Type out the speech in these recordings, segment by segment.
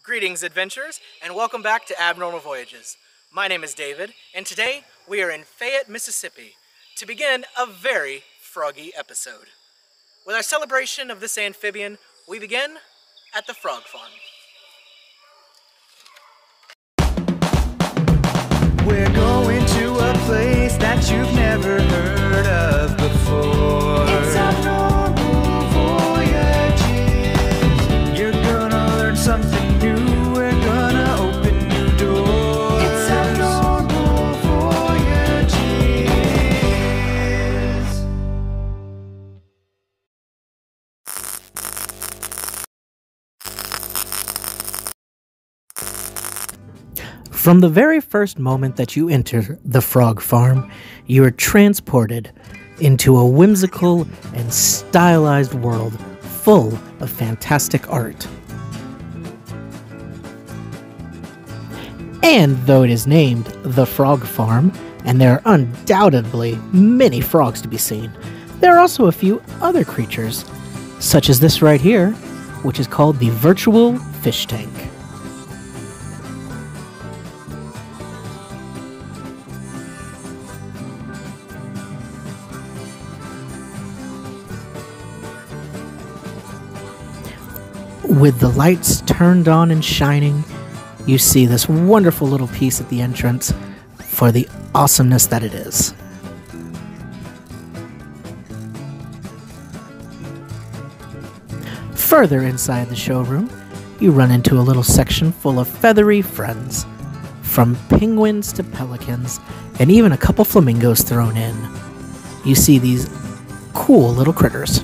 Greetings, adventurers, and welcome back to Abnormal Voyages. My name is David, and today we are in Fayette, Mississippi to begin a very froggy episode. With our celebration of this amphibian, we begin at the frog farm. We're going to a place that you've never heard of before. It's Abnormal Voyages. You're gonna learn something new. We're gonna open new doors. It's Abnormal Voyages. From the very first moment that you enter the frog farm, you are transported into a whimsical and stylized world full of fantastic art. And though it is named the Frog Farm, and there are undoubtedly many frogs to be seen, there are also a few other creatures, such as this right here, which is called the Virtual Fish Tank. With the lights turned on and shining, you see this wonderful little piece at the entrance for the awesomeness that it is. Further inside the showroom, you run into a little section full of feathery friends, from penguins to pelicans, and even a couple flamingos thrown in. You see these cool little critters.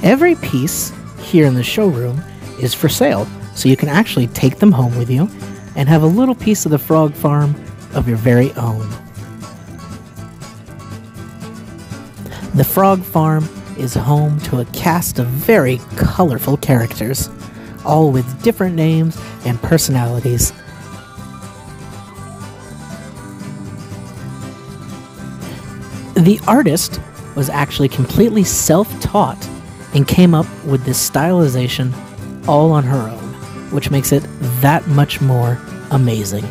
Every piece here in the showroom is for sale, so you can actually take them home with you and have a little piece of the frog farm of your very own. The frog farm is home to a cast of very colorful characters, all with different names and personalities. The artist was actually completely self-taught and came up with this stylization all on her own, which makes it that much more amazing.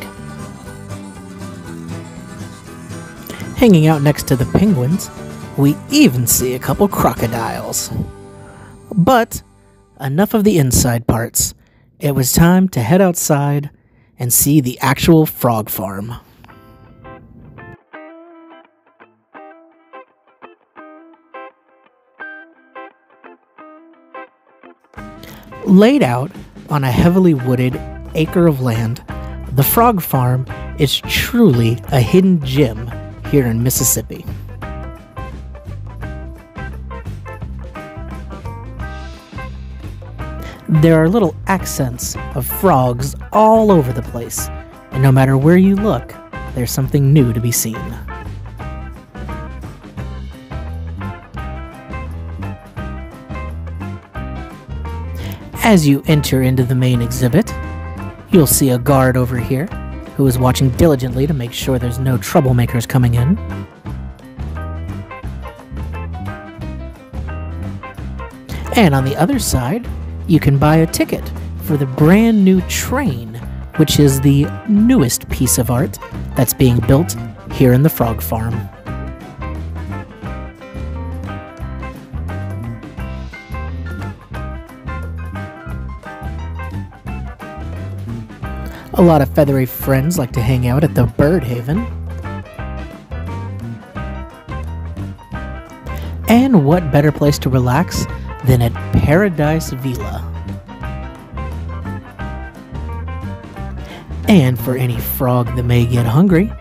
Hanging out next to the penguins, we even see a couple crocodiles. But enough of the inside parts. It was time to head outside and see the actual frog farm. Laid out on a heavily wooded acre of land, the frog farm is truly a hidden gem here in Mississippi. There are little accents of frogs all over the place, and no matter where you look, there's something new to be seen. As you enter into the main exhibit, you'll see a guard over here who is watching diligently to make sure there's no troublemakers coming in. And on the other side, you can buy a ticket for the brand new train, which is the newest piece of art that's being built here in the frog farm. A lot of feathery friends like to hang out at the Bird Haven. And what better place to relax than at Paradise Villa? And for any frog that may get hungry,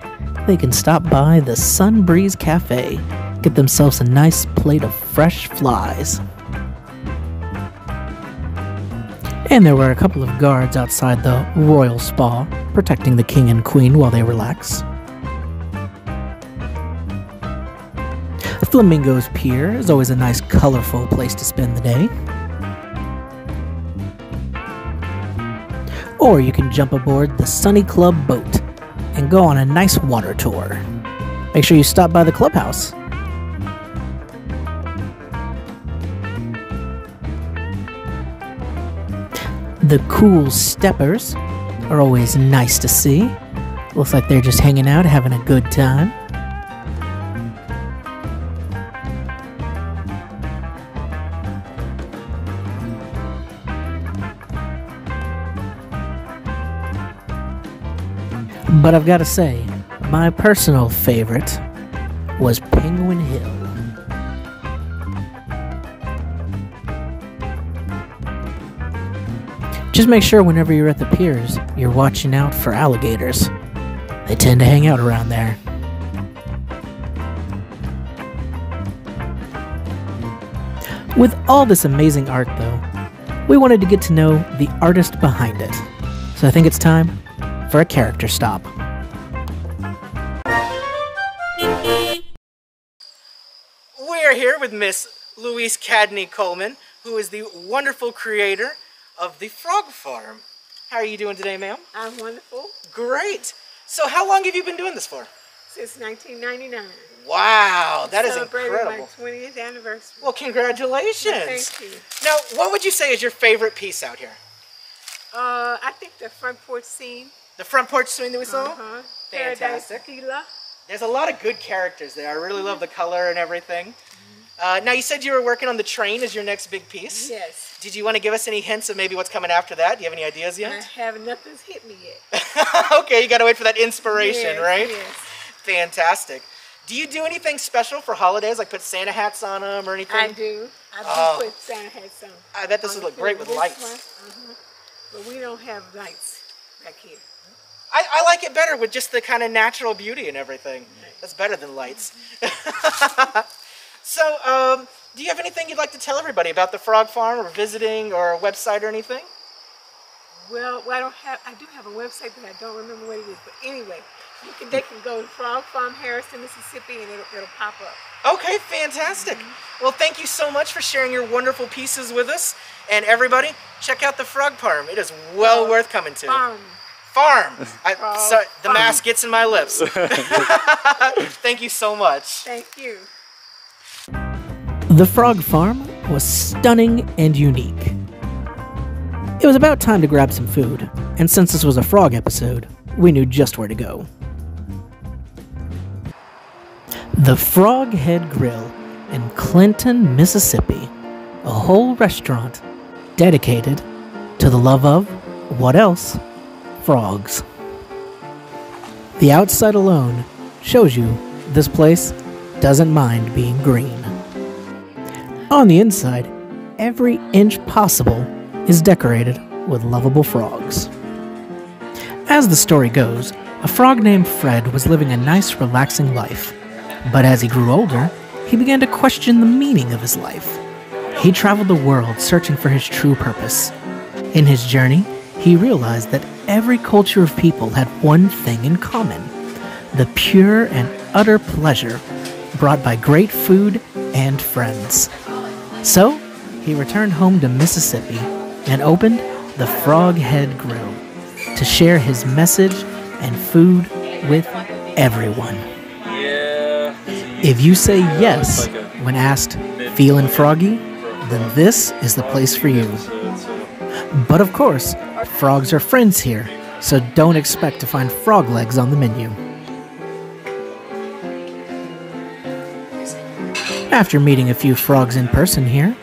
they can stop by the Sunbreeze Cafe, get themselves a nice plate of fresh flies. And there were a couple of guards outside the royal spa, protecting the king and queen while they relax. Flamingo's Pier is always a nice, colorful place to spend the day. Or you can jump aboard the Sunny Club boat and go on a nice water tour. Make sure you stop by the clubhouse. The cool steppers are always nice to see. Looks like they're just hanging out, having a good time. But I've got to say, my personal favorite was Penguin Hill. Just make sure whenever you're at the piers, you're watching out for alligators. They tend to hang out around there. With all this amazing art, though, we wanted to get to know the artist behind it. So I think it's time for a character stop. We're here with Miss Louise Cadney Coleman, who is the wonderful creator of the Frog Farm. How are you doing today, ma'am? I'm wonderful. Great. So how long have you been doing this for? Since 1999. Wow, that is Celebrating incredible. my 20th anniversary. Well, congratulations. Thank you. Now, what would you say is your favorite piece out here? I think the front porch scene. The front porch swing that we saw? Uh-huh. Fantastic. Paradise Tequila. There's a lot of good characters there. I really love the color and everything. Now, you said you were working on the train as your next big piece. Yes. Did you want to give us any hints of maybe what's coming after that? Do you have any ideas I yet? have nothing's hit me yet. Okay, you got to wait for that inspiration, Yes, right? Yes. Fantastic. Do you do anything special for holidays, like put Santa hats on them or anything? I do. I do put Santa hats on. I bet this would look great with lights. But we don't have lights back here. I like it better with just the kind of natural beauty and everything. That's better than lights. So, do you have anything you'd like to tell everybody about the Frog Farm or visiting or a website or anything? Well, I do have a website, but I don't remember what it is. But anyway, they can go to Frog Farm, Harrison, Mississippi, and it'll pop up. Okay, fantastic. Well, thank you so much for sharing your wonderful pieces with us. And everybody, check out the Frog Farm. It is well worth coming to. Farm. Sorry, the mask gets in my lips. Thank you so much. Thank you. The Frog Farm was stunning and unique. It was about time to grab some food, and since this was a frog episode, we knew just where to go. The Frog Head Grill in Clinton, Mississippi, a whole restaurant dedicated to the love of, what else? Frogs. The outside alone shows you this place doesn't mind being green. On the inside, every inch possible is decorated with lovable frogs. As the story goes, a frog named Fred was living a nice, relaxing life. But as he grew older, he began to question the meaning of his life. He traveled the world searching for his true purpose. In his journey, he realized that every culture of people had one thing in common: the pure and utter pleasure brought by great food and friends. So, he returned home to Mississippi and opened the Frog Head Grill to share his message and food with everyone. If you say yes when asked, "Feeling froggy?" then this is the place for you. But of course, frogs are friends here, so don't expect to find frog legs on the menu. After meeting a few frogs in person here,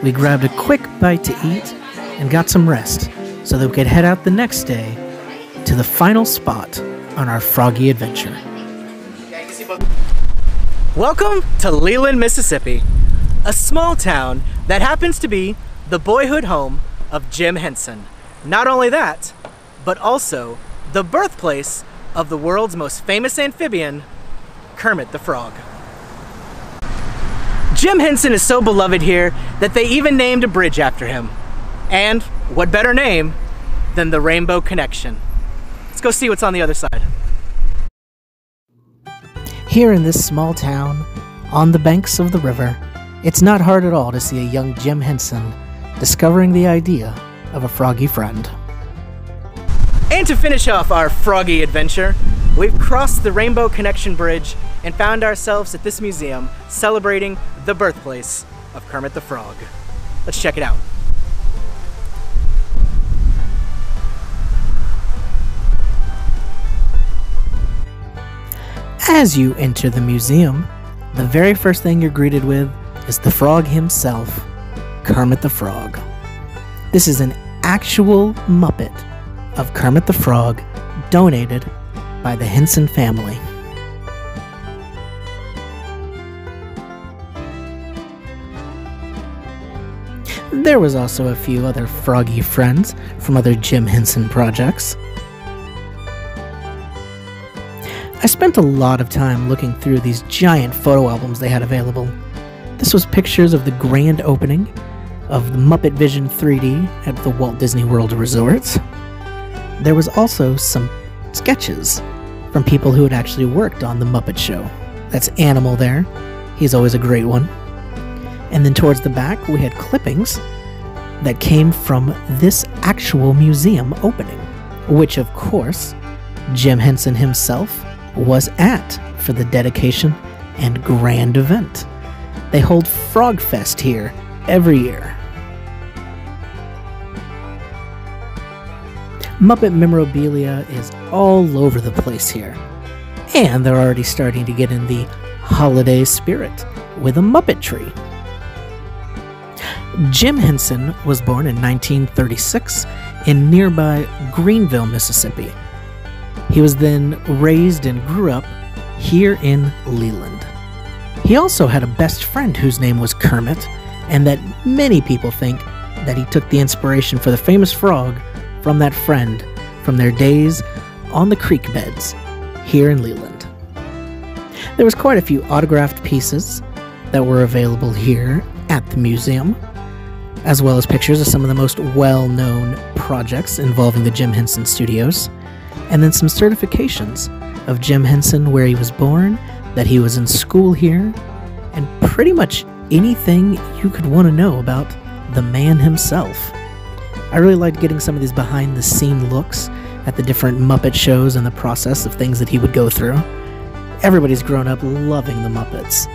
we grabbed a quick bite to eat and got some rest so that we could head out the next day to the final spot on our froggy adventure. Welcome to Leland, Mississippi, a small town that happens to be the boyhood home of Jim Henson. Not only that, but also the birthplace of the world's most famous amphibian, Kermit the Frog. Jim Henson is so beloved here that they even named a bridge after him. And what better name than the Rainbow Connection? Let's go see what's on the other side. Here in this small town, on the banks of the river, it's not hard at all to see a young Jim Henson discovering the idea of a froggy friend. And to finish off our froggy adventure, we've crossed the Rainbow Connection Bridge and found ourselves at this museum celebrating the birthplace of Kermit the Frog. Let's check it out. As you enter the museum, the very first thing you're greeted with is the frog himself, Kermit the Frog. This is an actual Muppet of Kermit the Frog, donated by the Henson family. There was also a few other froggy friends from other Jim Henson projects. I spent a lot of time looking through these giant photo albums they had available. This was pictures of the grand opening of the Muppet Vision 3D at the Walt Disney World Resort. There was also some sketches from people who had actually worked on the Muppet Show. That's Animal there. He's always a great one. And then towards the back, we had clippings that came from this actual museum opening, which of course, Jim Henson himself was at for the dedication and grand event. They hold Frog Fest here every year. Muppet memorabilia is all over the place here, and they're already starting to get in the holiday spirit with a Muppet tree. Jim Henson was born in 1936 in nearby Greenville, Mississippi. He was then raised and grew up here in Leland. He also had a best friend whose name was Kermit, and that many people think that he took the inspiration for the famous frog from that friend from their days on the creek beds here in Leland. There was quite a few autographed pieces that were available here at the museum, as well as pictures of some of the most well-known projects involving the Jim Henson Studios, and then some certifications of Jim Henson, where he was born, that he was in school here, and pretty much anything you could want to know about the man himself. I really liked getting some of these behind-the-scene looks at the different Muppet shows and the process of things that he would go through. Everybody's grown up loving the Muppets,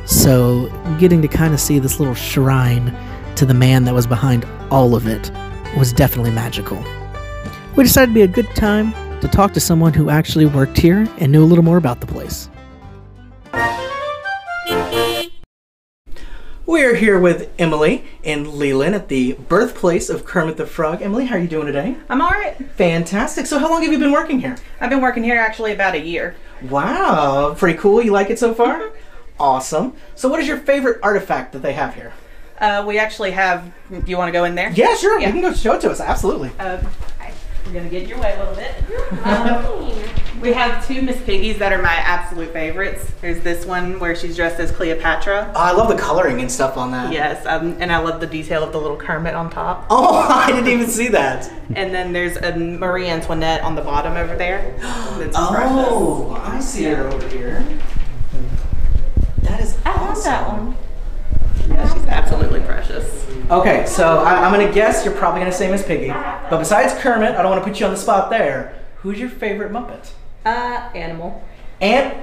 so getting to kind of see this little shrine to the man that was behind all of it was definitely magical. We decided to be a good time to talk to someone who actually worked here and knew a little more about the place. We're here with Emily in Leland at the birthplace of Kermit the Frog. Emily, how are you doing today? I'm all right. Fantastic. So how long have you been working here? I've been working here actually about a year. Wow, pretty cool. You like it so far? Awesome. So what is your favorite artifact that they have here? We actually have, do you want to go in there? Yeah, sure. You can go show it to us. Absolutely. We're going to get in your way a little bit. We have two Miss Piggies that are my absolute favorites. There's this one where she's dressed as Cleopatra. Oh, I love the coloring and stuff on that. Yes, and I love the detail of the little Kermit on top. Oh, I didn't even see that. And then there's a Marie Antoinette on the bottom over there. Oh, I see her over here. That is awesome. I love that one. Yeah, she's absolutely precious. Okay, so I'm going to guess you're probably going to say Miss Piggy. But besides Kermit, I don't want to put you on the spot there. Who's your favorite Muppet? Animal. And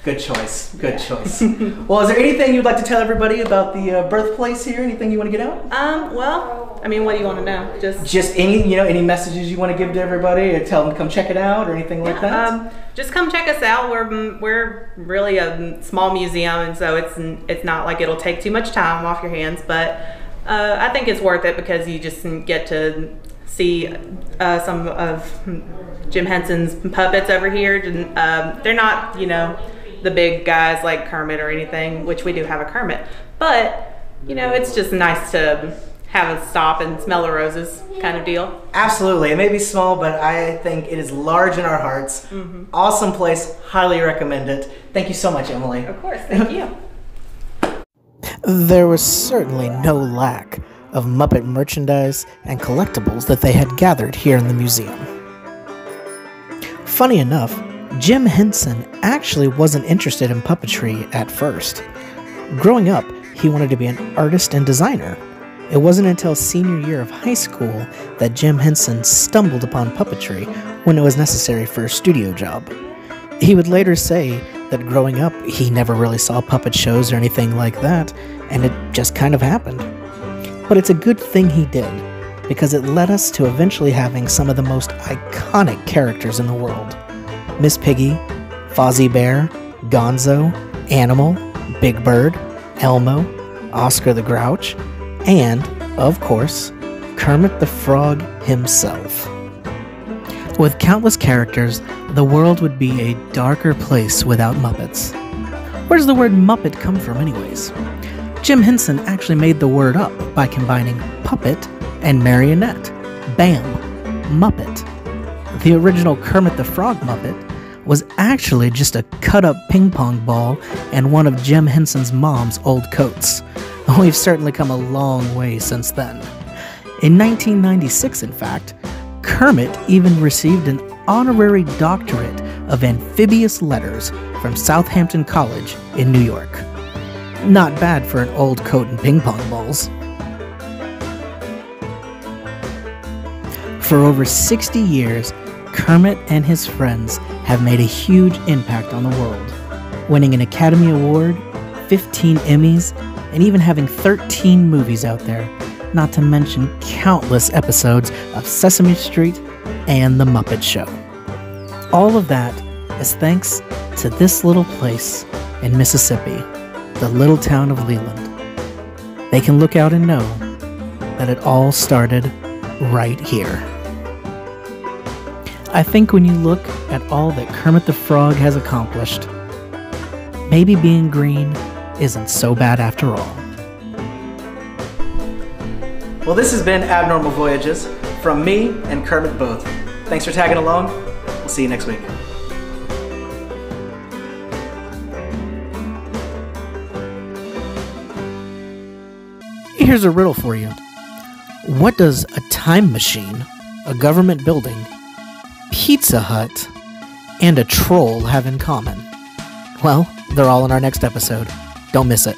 good choice. Good choice. Well, is there anything you'd like to tell everybody about the birthplace here? Anything you want to get out? Well, I mean, what do you want to know? Just any messages you want to give to everybody, or tell them to come check it out, or anything like that. Just come check us out. We're really a small museum, and so it's not like it'll take too much time off your hands, but I think it's worth it because you just get to see some of Jim Henson's puppets over here. They're not, the big guys like Kermit or anything, which we do have a Kermit, but it's just nice to have a stop and smell the roses kind of deal. Absolutely. It may be small, but I think it is large in our hearts. Mm-hmm. Awesome place. Highly recommend it. Thank you so much, Emily. Of course. Thank you. There was certainly no lack of Muppet merchandise and collectibles that they had gathered here in the museum. Funny enough, Jim Henson actually wasn't interested in puppetry at first. Growing up, he wanted to be an artist and designer, It wasn't until senior year of high school that Jim Henson stumbled upon puppetry when it was necessary for a studio job. He would later say that growing up, he never really saw puppet shows or anything like that, and it just kind of happened. But it's a good thing he did, because it led us to eventually having some of the most iconic characters in the world. Miss Piggy, Fozzie Bear, Gonzo, Animal, Big Bird, Elmo, Oscar the Grouch, and, of course, Kermit the Frog himself. With countless characters, the world would be a darker place without Muppets. Where does the word Muppet come from anyways? Jim Henson actually made the word up by combining puppet and marionette. Bam! Muppet. The original Kermit the Frog Muppet was actually just a cut-up ping pong ball and one of Jim Henson's mom's old coats. We've certainly come a long way since then. In 1996, in fact, Kermit even received an honorary doctorate of amphibious letters from Southampton College in New York. Not bad for an old coat and ping pong balls. For over 60 years, Kermit and his friends have made a huge impact on the world, winning an Academy Award, 15 Emmys, and even having 13 movies out there, not to mention countless episodes of Sesame Street and The Muppet Show. All of that is thanks to this little place in Mississippi, the little town of Leland. They can look out and know that it all started right here. I think when you look at all that Kermit the Frog has accomplished, maybe being green isn't so bad after all. Well, this has been Abnormal Voyages from me and Kermit both. Thanks for tagging along. We'll see you next week. Here's a riddle for you. What does a time machine, a government building, Pizza Hut, and a troll have in common? Well, they're all in our next episode. Don't miss it.